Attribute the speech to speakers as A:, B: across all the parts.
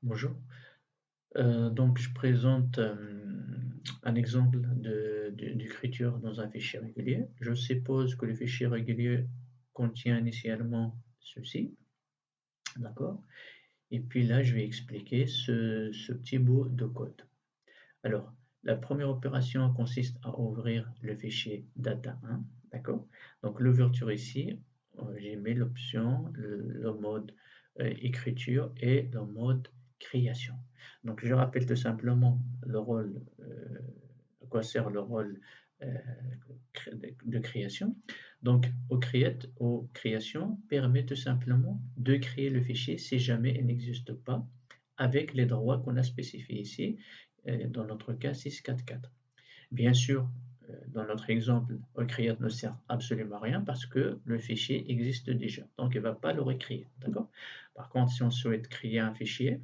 A: Bonjour. Donc, je présente un exemple d'écriture dans un fichier régulier. Je suppose que le fichier régulier contient initialement ceci, d'accord? Et puis là, je vais expliquer ce petit bout de code. Alors, la première opération consiste à ouvrir le fichier data1, d'accord? Donc, l'ouverture ici, j'ai mis l'option, le mode écriture et le mode création. Donc, je rappelle tout simplement le rôle, à quoi sert le rôle euh, de création. Donc, au création permet tout simplement de créer le fichier si jamais il n'existe pas avec les droits qu'on a spécifiés ici, dans notre cas 644. Bien sûr, dans notre exemple, recreate ne sert absolument à rien parce que le fichier existe déjà, donc il ne va pas le recréer, d'accord? Par contre, si on souhaite créer un fichier,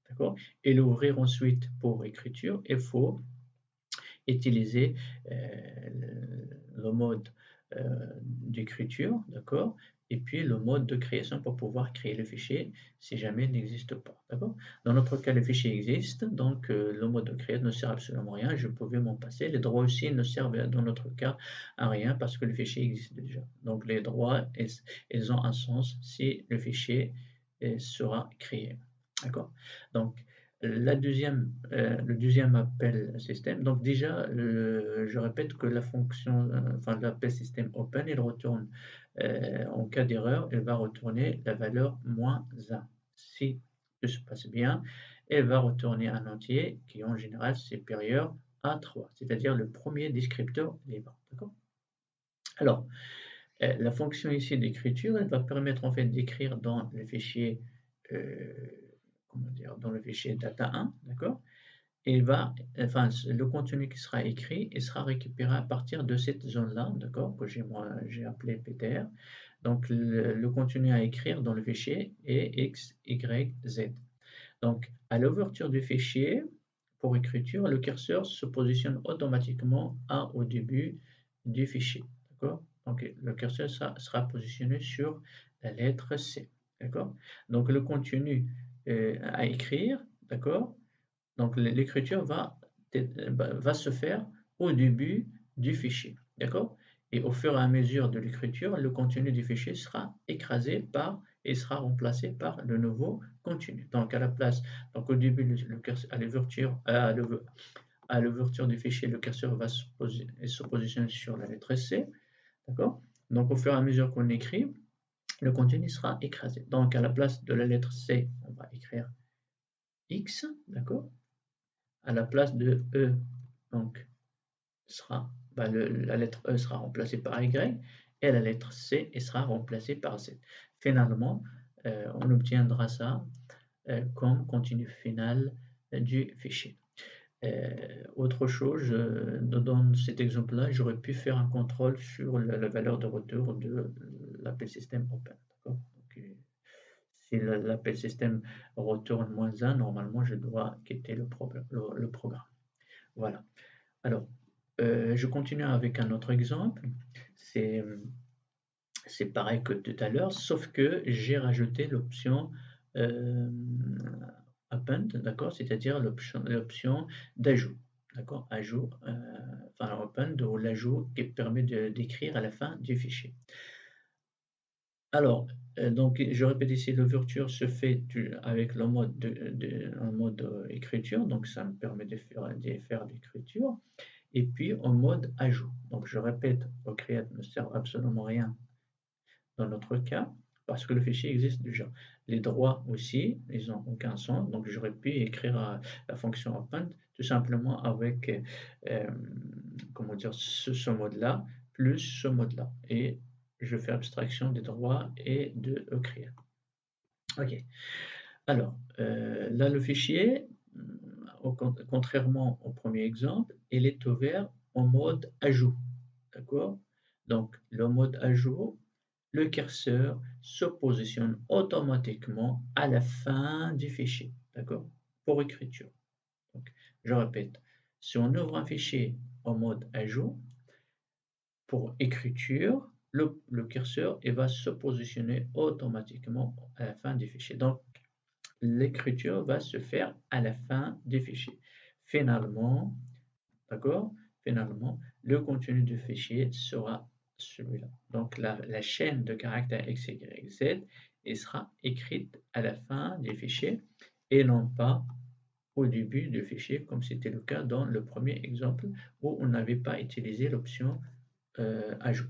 A: d'accord, et l'ouvrir ensuite pour écriture, il faut utiliser le mode d'écriture, d'accord, et puis le mode de création pour pouvoir créer le fichier si jamais il n'existe pas, d'accord. Dans notre cas, le fichier existe, donc le mode de création ne sert absolument à rien, je pouvais m'en passer. Les droits aussi ne servent dans notre cas à rien parce que le fichier existe déjà. Donc les droits, ils ont un sens si le fichier sera créé, d'accord. Donc le deuxième appel système, donc déjà, je répète que la fonction, enfin l'appel système open, il retourne, en cas d'erreur, il va retourner la valeur -1. Si tout se passe bien, elle va retourner un entier qui en général supérieur à 3, c'est-à-dire le premier descripteur libre. D'accord. Alors, la fonction ici d'écriture, elle va permettre en fait d'écrire dans le fichier, euh, comment dire, dans le fichier data1, d'accord? Et enfin, le contenu qui sera écrit, il sera récupéré à partir de cette zone-là, d'accord, que j'ai appelé PTR. Donc, le contenu à écrire dans le fichier est X, Y, Z. Donc, à l'ouverture du fichier, pour écriture, le curseur se positionne automatiquement au début du fichier, d'accord? Donc, le curseur sera positionné sur la lettre C, d'accord? Donc, le contenu à écrire, d'accord? Donc l'écriture va se faire au début du fichier, d'accord? Et au fur et à mesure de l'écriture, le contenu du fichier sera écrasé par et sera remplacé par le nouveau contenu. Donc à la place, donc au début, à l'ouverture du fichier, le curseur va se positionner sur la lettre C, d'accord? Donc au fur et à mesure qu'on écrit, le contenu sera écrasé. Donc à la place de la lettre C, on va écrire X, d'accord? À la place de E, donc la lettre E sera remplacée par Y et la lettre C sera remplacée par Z. Finalement, on obtiendra ça comme contenu final du fichier. Autre chose, dans cet exemple-là, j'aurais pu faire un contrôle sur la valeur de retour de l'appel système open. Donc, si l'appel système retourne -1, normalement, je dois quitter le programme. Voilà. Alors, je continue avec un autre exemple. C'est c'est pareil que tout à l'heure, sauf que j'ai rajouté l'option euh, append, d'accord, c'est-à-dire l'option d'ajout, d'accord, ajout, enfin append ou l'ajout qui permet d'écrire à la fin du fichier. Alors, donc, je répète ici, l'ouverture se fait avec le mode, en mode écriture, donc ça me permet de faire l'écriture. Et puis en mode ajout. Donc je répète, create ne sert absolument à rien dans notre cas parce que le fichier existe déjà. Les droits aussi, ils n'ont aucun sens. Donc j'aurais pu écrire la fonction append tout simplement avec euh, comment dire, ce mode-là plus ce mode-là. Et je fais abstraction des droits et de create. Ok. Alors, là, le fichier, contrairement au premier exemple, il est ouvert en mode ajout. D'accord? Donc, le mode ajout, le curseur se positionne automatiquement à la fin du fichier. D'accord? Pour écriture. Donc, je répète, si on ouvre un fichier en mode ajout, pour écriture, le curseur va se positionner automatiquement à la fin du fichier. Donc, l'écriture va se faire à la fin des fichiers. Finalement, d'accord? Finalement, le contenu du fichier sera celui-là. Donc la chaîne de caractères X, Y, Z, elle sera écrite à la fin des fichiers et non pas au début du fichier, comme c'était le cas dans le premier exemple où on n'avait pas utilisé l'option ajout.